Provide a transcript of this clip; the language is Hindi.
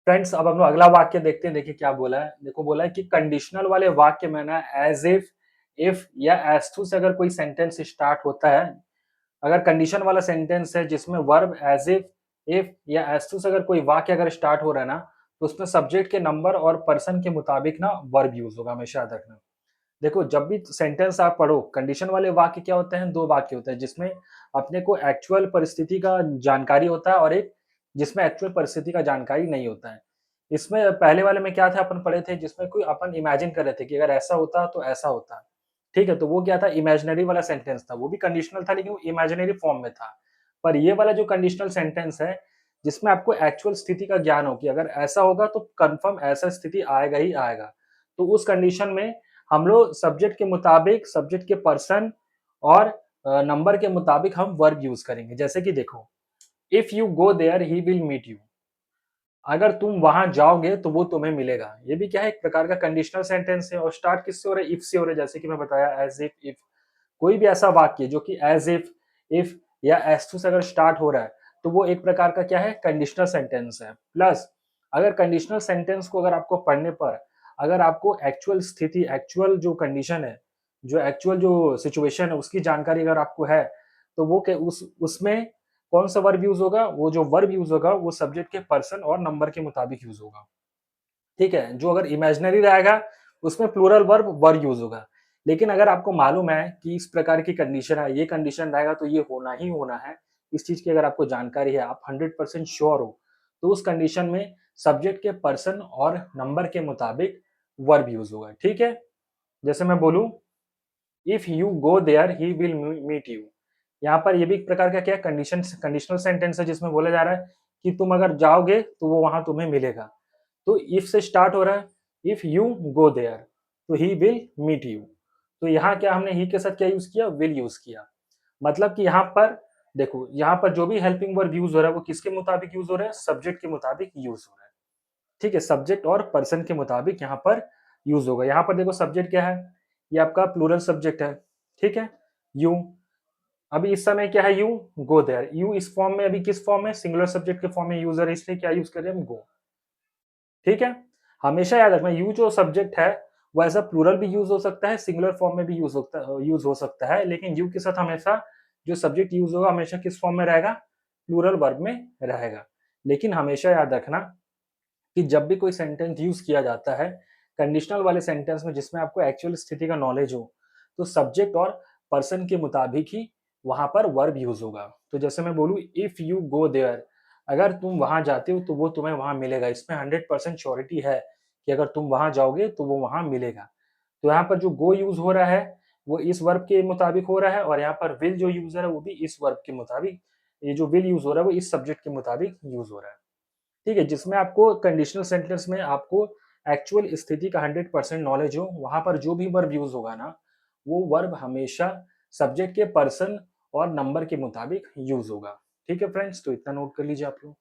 फ्रेंड्स अब हम लोग अगला वाक्य देखते हैं। देखिए क्या बोला है। देखो बोला है कि कंडीशनल वाले वाक्य में ना एज इफ या एज टू से अगर कोई सेंटेंस स्टार्ट होता है, अगर कंडीशन वाला सेंटेंस है जिसमें वर्ब एज इफ या एज टू से अगर कोई वाक्य अगर स्टार्ट हो रहा है ना, तो उसमें सब्जेक्ट के नंबर और पर्सन के मुताबिक ना वर्ब यूज होगा। हमेशा याद रखना। देखो जब भी सेंटेंस आप पढ़ो, कंडीशन वाले वाक्य क्या होते हैं, दो वाक्य होते हैं जिसमें अपने को एक्चुअल परिस्थिति का जानकारी होता है और एक जिसमें एक्चुअल परिस्थिति का जानकारी नहीं होता है। इसमें पहले वाले में क्या था, अपन पढ़े थे जिसमें कोई अपन इमेजिन कर रहे थे कि अगर ऐसा होता तो ऐसा होता। ठीक है, तो वो क्या था, इमेजिनरी वाला सेंटेंस था। वो भी कंडीशनल था लेकिन वो इमेजिनरी फॉर्म में था। पर ये वाला जो कंडीशनल सेंटेंस है जिसमें आपको एक्चुअल स्थिति का ज्ञान हो कि अगर ऐसा होगा तो कंफर्म ऐसा स्थिति आएगा ही आएगा, तो उस कंडीशन में हम लोग सब्जेक्ट के मुताबिक, सब्जेक्ट के पर्सन और नंबर के मुताबिक हम वर्ब यूज करेंगे। जैसे कि देखो, if you go there he will meet you. अगर तुम वहां जाओगे तो वो तुम्हें मिलेगा। ये भी क्या है, एक प्रकार का कंडीशनल सेंटेंस है और स्टार्ट किससे हो रहा है, इफ से हो रहा है। जैसे कि मैं बताया एज इफ कोई भी ऐसा वाक्य जो कि एज इफ या एज टू से अगर स्टार्ट हो रहा है तो वो एक प्रकार का क्या है, कंडीशनल सेंटेंस है। प्लस अगर कंडीशनल सेंटेंस को अगर आपको पढ़ने पर अगर आपको एक्चुअल स्थिति, एक्चुअल जो कंडीशन है, जो एक्चुअल जो सिचुएशन है उसकी जानकारी अगर आपको है, तो वो उस उसमें कौन सा वर्ब यूज होगा, वो जो वर्ब यूज होगा वो सब्जेक्ट के पर्सन और नंबर के मुताबिक यूज होगा। ठीक है, जो अगर इमेजिनरी रहेगा उसमें प्लूरल वर्ब वर्ब यूज होगा। लेकिन अगर आपको मालूम है कि इस प्रकार की कंडीशन है, ये कंडीशन रहेगा तो ये होना ही होना है, इस चीज की अगर आपको जानकारी है, आप 100% श्योर हो, तो उस कंडीशन में सब्जेक्ट के पर्सन और नंबर के मुताबिक वर्ब यूज होगा। ठीक है, जैसे मैं बोलूं, if you go there he will meet you. यहाँ पर ये भी एक प्रकार का क्या कंडीशनल सेंटेंस है जिसमें बोला जा रहा है कि तुम अगर जाओगे तो वो वहां तुम्हें मिलेगा। तो इफ से स्टार्ट हो रहा है, इफ यू गो देयर तो ही विल मीट यू। तो यहाँ क्या हमने ही के साथ क्या यूज किया, विल यूज किया। मतलब कि यहाँ पर देखो, यहाँ पर जो भी हेल्पिंग वर्ब यूज हो रहा है वो किसके मुताबिक यूज हो रहा है, सब्जेक्ट के मुताबिक यूज हो रहा है। ठीक है, सब्जेक्ट और पर्सन के मुताबिक यहाँ पर यूज होगा। यहाँ पर देखो सब्जेक्ट क्या है, ये आपका प्लूरल सब्जेक्ट है। ठीक है, यू। अभी इस समय क्या है, यू गो देयर। यू इस फॉर्म में अभी किस फॉर्म में, सिंगुलर सब्जेक्ट के फॉर्म में यूजर है, इसलिए क्या यूज कर रहे हैं हम, गो। ठीक है, हमेशा याद रखना यू जो सब्जेक्ट है वो एज अ प्लूरल भी यूज हो सकता है, सिंगुलर फॉर्म में भी यूज हो सकता है, लेकिन यू के साथ हमेशा जो सब्जेक्ट यूज होगा हमेशा किस फॉर्म में रहेगा, प्लूरल वर्ब में रहेगा। लेकिन हमेशा याद रखना कि जब भी कोई सेंटेंस यूज किया जाता है कंडीशनल वाले सेंटेंस में जिसमें आपको एक्चुअल स्थिति का नॉलेज हो, तो सब्जेक्ट और पर्सन के मुताबिक ही वहां पर वर्ब यूज होगा। तो जैसे मैं बोलूं, इफ यू गो देयर, अगर तुम वहां जाते हो तो वो तुम्हें वहां मिलेगा। इसमें 100% श्योरिटी है कि अगर तुम वहां जाओगे तो वो वहां मिलेगा। तो यहाँ पर जो गो यूज हो रहा है वो इस वर्ब के मुताबिक हो रहा है, और यहाँ पर विल जो यूज है वो भी इस वर्ब के मुताबिक, ये जो विल यूज हो रहा है वो इस सब्जेक्ट के मुताबिक यूज हो रहा है। ठीक है, जिसमें आपको कंडीशनल सेंटेंस में आपको एक्चुअल स्थिति का 100% नॉलेज हो, वहां पर जो भी वर्ब यूज होगा ना, वो वर्ब हमेशा सब्जेक्ट के पर्सन और नंबर के मुताबिक यूज होगा। ठीक है फ्रेंड्स, तो इतना नोट कर लीजिए आप लोग।